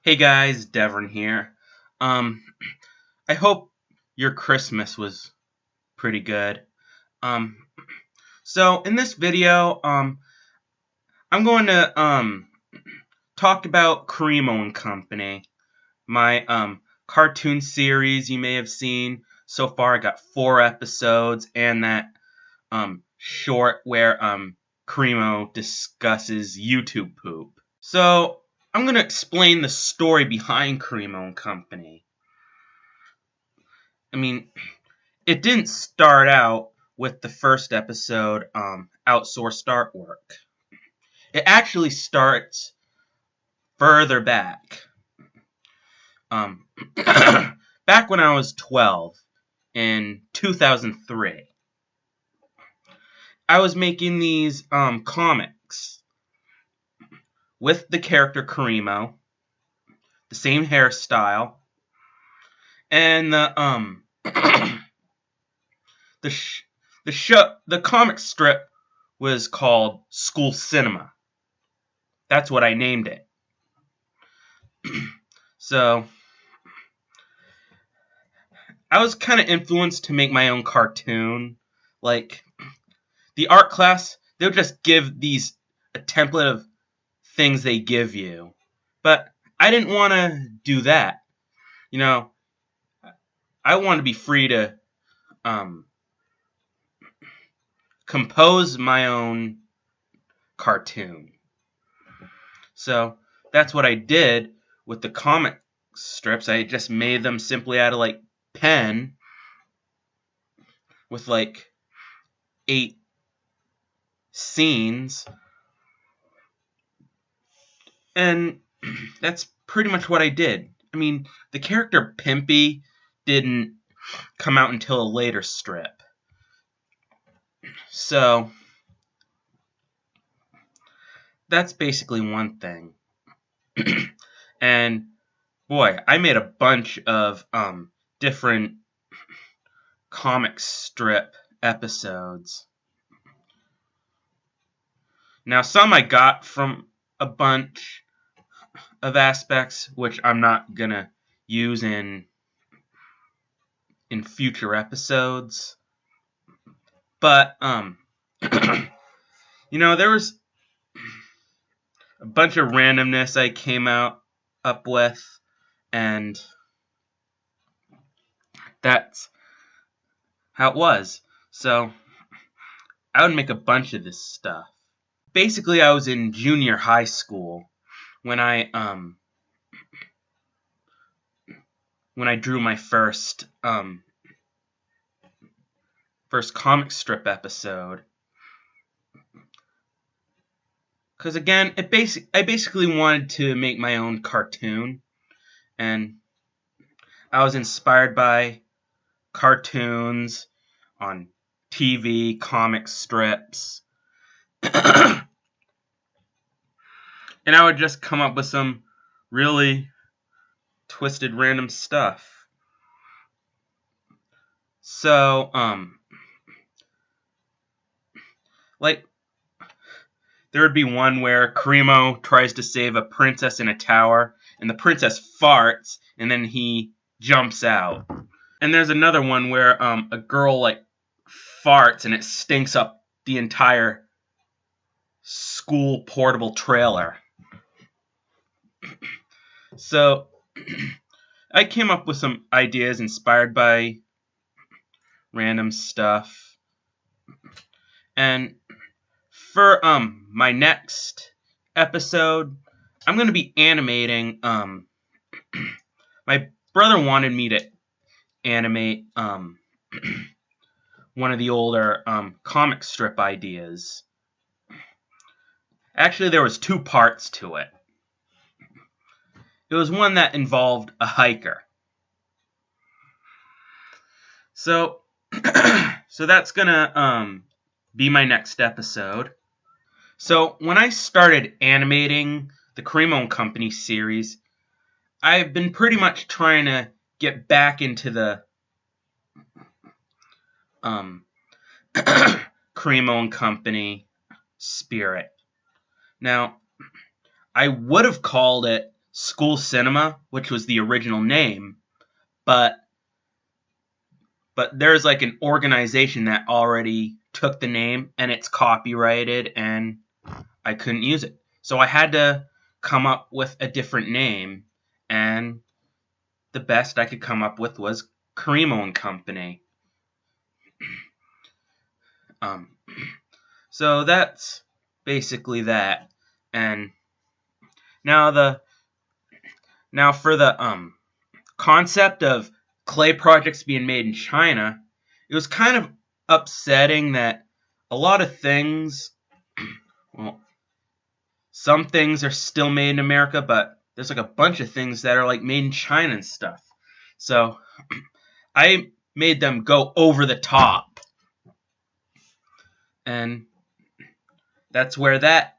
Hey guys, Devron here. Um, I hope your Christmas was pretty good. Um, so in this video, I'm going to talk about Kuremmo and Company, my cartoon series you may have seen. So far, I got 4 episodes and that short where Kuremmo discusses YouTube poop. So I'm going to explain the story behind Kuremmo and Company. I mean, it didn't start out with the first episode, outsourced artwork. It actually starts further back. Back when I was 12, in 2003, I was making these comics with the character Kuremmo, the same hairstyle, and the comic strip was called School Cinema. That's what I named it. So I was kind of influenced to make my own cartoon. Like, the art class, they'll just give a template of things they give you. But I didn't want to do that. You know, I want to be free to compose my own cartoon. So that's what I did with the comic strips. I just made them simply out of like pen with like 8 scenes, and that's pretty much what I did. I mean, the character Pimpy didn't come out until a later strip. So that's basically one thing. And boy, I made a bunch of different comic strip episodes. Now, some I got from a bunch of aspects, which I'm not gonna use in future episodes. But you know, there was a bunch of randomness I came up with, and that's how it was. So I would make a bunch of this stuff. Basically, I was in junior high school when I drew my first comic strip episode. Because again, I basically wanted to make my own cartoon, and I was inspired by cartoons on TV, comic strips, and I would just come up with some really twisted random stuff. So, like, there would be one where Kuremmo tries to save a princess in a tower, and the princess farts, and then he jumps out. And there's another one where a girl like farts, and it stinks up the entire school portable trailer. So I came up with some ideas inspired by random stuff. And for my next episode, I'm going to be animating my brother wanted me to animate one of the older comic strip ideas. Actually, there was 2 parts to it. It was one that involved a hiker. So that's gonna be my next episode. So when I started animating the Kuremmo and Company series, I've been pretty much trying to get back into the Kuremmo and Company spirit. Now, I would have called it School Cinema, which was the original name, but there's like an organization that already took the name and it's copyrighted and I couldn't use it. So I had to come up with a different name, and the best I could come up with was Kuremmo and Company. So that's basically that. And now for the concept of clay projects being made in China, it was kind of upsetting that a lot of things, well, some things are still made in America, but there's like a bunch of things that are like made in China and stuff. So I made them go over the top. And that's where that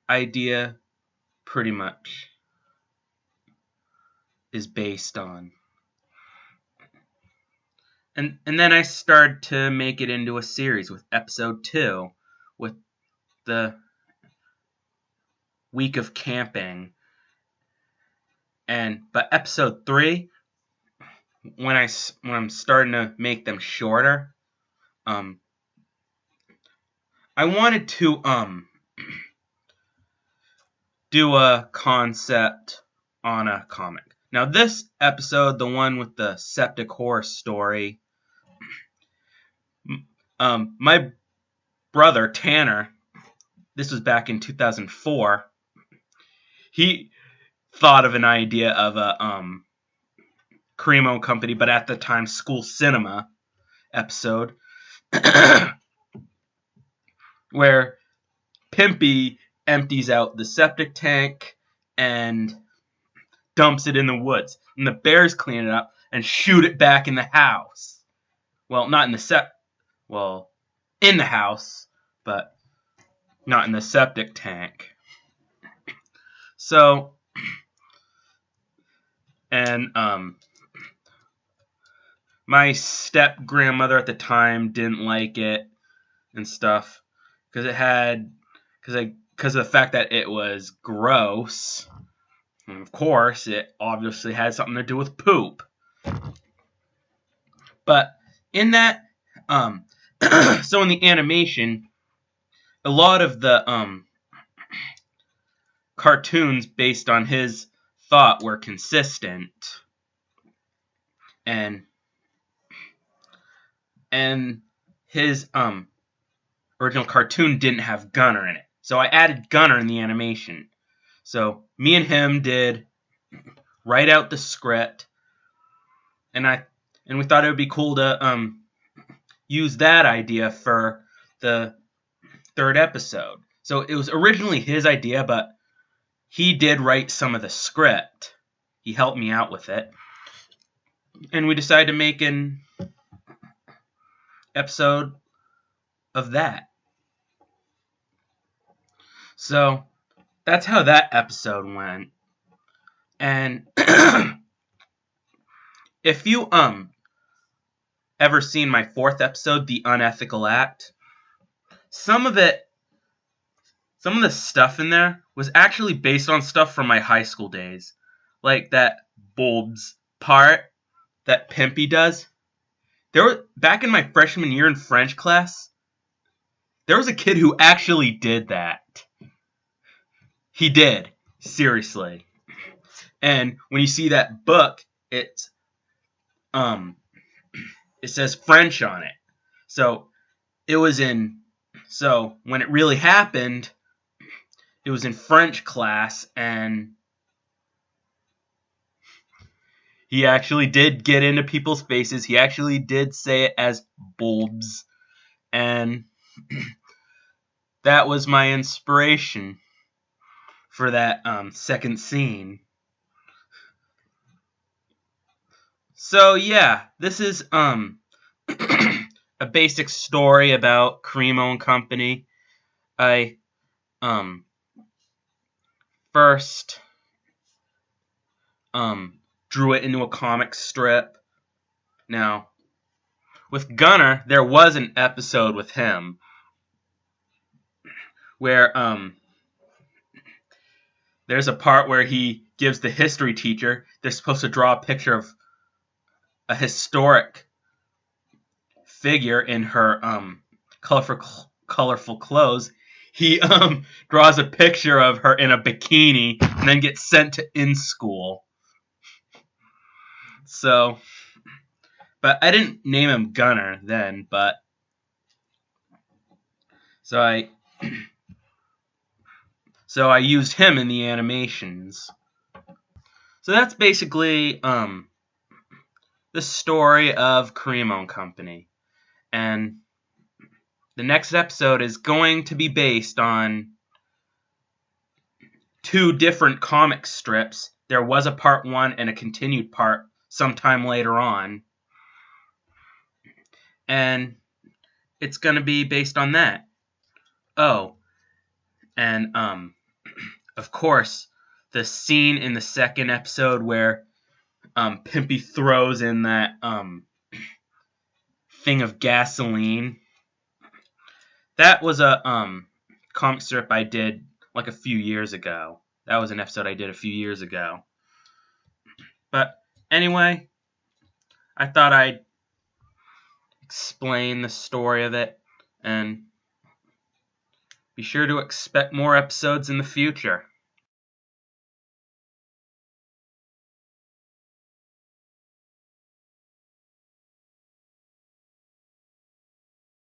idea pretty much is based on. And then I started to make it into a series with episode 2 with the week of camping. But episode 3, when I'm starting to make them shorter, I wanted to do a concept on a comic. Now this episode, the one with the septic horror story, my brother Tanner, this was back in 2004, he thought of an idea of a Kuremmo Company, but at the time School Cinema episode where Pimpy empties out the septic tank and dumps it in the woods, and the bears clean it up and shoot it back in the house. Well, not in the in the house, but not in the septic tank. So, and my step grandmother at the time didn't like it and stuff because of the fact that it was gross. And of course, it obviously had something to do with poop. But in that, so in the animation, a lot of the cartoons based on his thought were consistent, and his original cartoon didn't have Gunner in it, so I added Gunner in the animation. So me and him did write out the script, and we thought it would be cool to use that idea for the 3rd episode. So it was originally his idea, but he did write some of the script. He helped me out with it. And we decided to make an episode of that. So that's how that episode went. And if you ever seen my 4th episode, The Unethical Act, some of the stuff in there was actually based on stuff from my high school days. Like that bulbs part that Pimpy does. Back in my freshman year in French class, there was a kid who actually did that. He did. Seriously. And when you see that book, it says French on it. So when it really happened, it was in French class, and he actually did get into people's faces. He actually did say it as bulbs, and that was my inspiration for that second scene. So yeah, this is a basic story about Kuremmo and Company. I first drew it into a comic strip. Now, with Gunner, there was an episode with him where there's a part where he gives the history teacher, they're supposed to draw a picture of a historic figure in her colorful clothes. He draws a picture of her in a bikini and then gets sent to in school. So, but I didn't name him Gunner then, but so I used him in the animations. So that's basically the story of Kuremmo and Company. And the next episode is going to be based on 2 different comic strips. There was a part 1 and a continued part sometime later on. And it's going to be based on that. Oh, and of course, the scene in the second episode where Pimpy throws in that thing of gasoline. That was a comic strip I did like a few years ago. That was an episode I did a few years ago. But anyway, I thought I'd explain the story of it, and be sure to expect more episodes in the future.